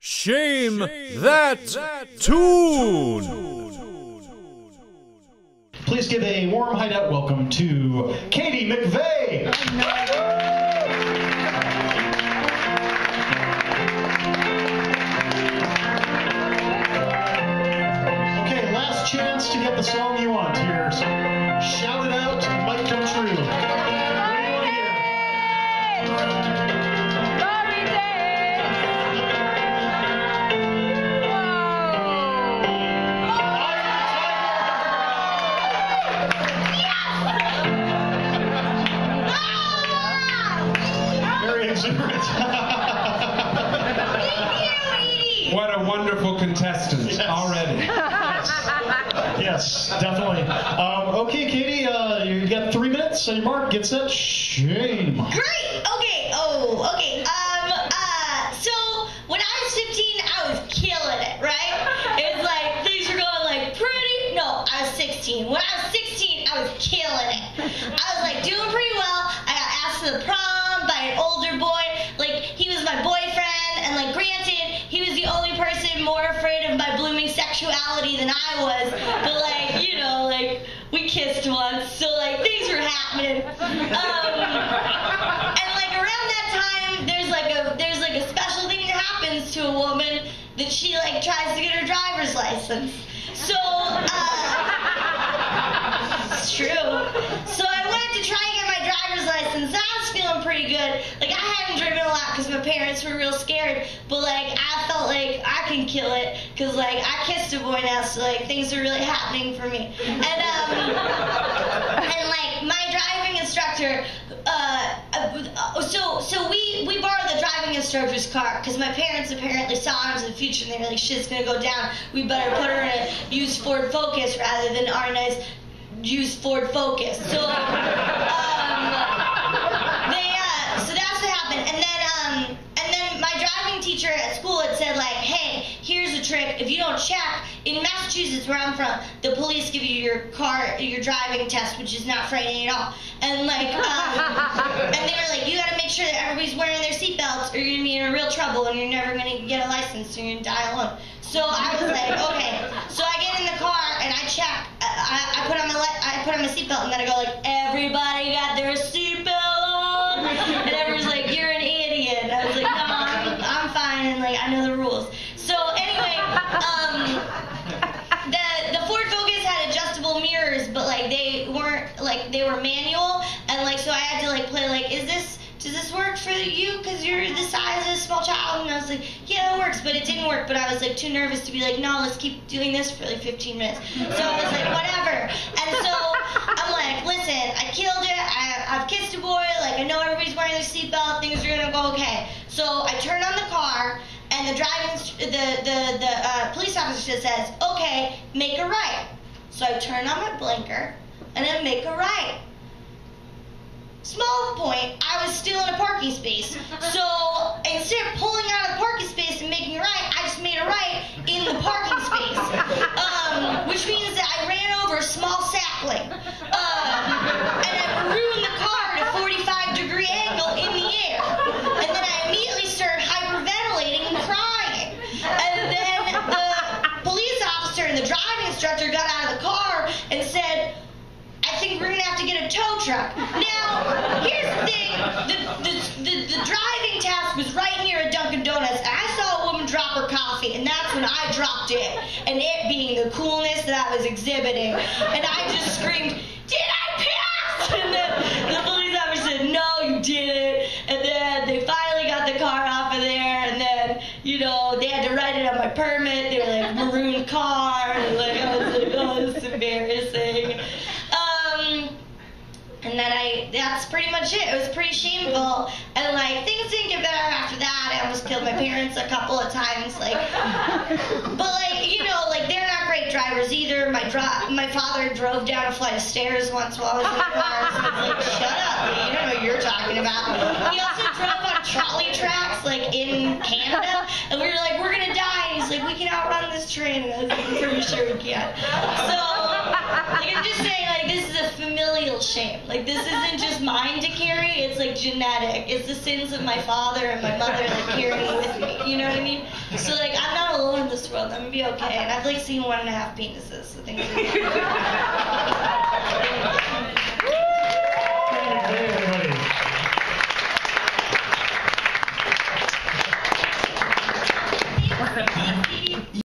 Shame that tune! Please give a warm hideout welcome to Katie McVay! Okay, last chance to get the song you want here. So shout it out, it might come true. What a wonderful contestant already. Yes, definitely. Okay, Katie, you got 3 minutes on your mark. Get set. Shame. Great. Okay. Okay. So when I was 15, I was killing it, right? It was like things were going like pretty. No, I was 16. When I was 16, I was killing it. I was like doing pretty well. I got asked to the prom by an older boy. Like he was my boyfriend, and like granted, he was the only person more afraid of my blooming sexuality than I was. But like, you know, like we kissed once, so like things were happening. And like around that time, there's like a special thing that happens to a woman that she like tries to get her driver's license. So it's true. So I went to try and get my driver's license. I was feeling pretty good. Like I hadn't driven a lot because my parents were real scared, but like I felt like I can kill it because like I kissed a boy now, so like things are really happening for me. And like my driving instructor, so we borrowed the driving instructor's car because my parents apparently saw into the future and they were like, shit's gonna go down. We better put her in a used Ford Focus rather than our nice used Ford Focus. So so that's what happened. And then my driving teacher at school had said like, hey, here's a trick. If you don't check, in Massachusetts where I'm from, the police give you your driving test, which is not frightening at all. And like, and they were like, you gotta make sure that everybody's wearing their seatbelts or you're gonna be in real trouble and you're never gonna get a license and you're gonna die alone. So I was like, okay. So I get in the car and I check. I put on my seatbelt and then I go like, everybody got their seatbelt on? And everyone's like, you're an idiot. And I was like, no, I'm fine, and like I know the rules. So anyway, the Ford Focus had adjustable mirrors, but like they weren't like they were manual, and like so I had to like play like, does this work for you because you're the size of a small child? And I was like, yeah, it works, but it didn't work. But I was like too nervous to be like, no, let's keep doing this for like 15 minutes. So I was like, whatever. And so I'm like, listen, I killed it. I've kissed a boy. Like I know everybody's wearing their seatbelt. Things are gonna go okay. So I turn on the car, and the police officer says, okay, make a right. So I turn on my blinker, and I make a right. Small point, I was still in a parking space. So instead of pulling out of the parking space and making a right, I just made a right in the parking space. Which means that I ran over a small sapling. And I ruined the car at a 45-degree angle in the air. And then I immediately started hyperventilating and crying. And then the police officer and the driving instructor got out of the car and said, I think we're gonna have to get a tow truck. Now, here's the thing, the driving task was right near a Dunkin' Donuts, and I saw a woman drop her coffee, and that's when I dropped it, and it being the coolness that I was exhibiting, and I just screamed, did I pass? And then the police officer said, no, you didn't, and then they finally got the car off of there, and then, you know, they had to write it on my permit, they were like, maroon car, and like, I was like, oh, this is embarrassing. And then that's pretty much it. It was pretty shameful. And like, things didn't get better after that. I almost killed my parents a couple of times. Like, but like, you know, like they're not great drivers either. My father drove down a flight of stairs once while I was in the car. So I was like, shut up, you don't know what you're talking about. He also drove on trolley tracks, like in Canada. And we were like, we're gonna die. And he's like, we can outrun this train. And I was like, I'm pretty sure we can. So Like, I'm just saying, like, this is a familial shame. Like, this isn't just mine to carry, it's, like, genetic. It's the sins of my father and my mother, like, carrying with me. You know what I mean? So, like, I'm not alone in this world. I'm gonna be okay. And I've, like, seen 1.5 penises, so things are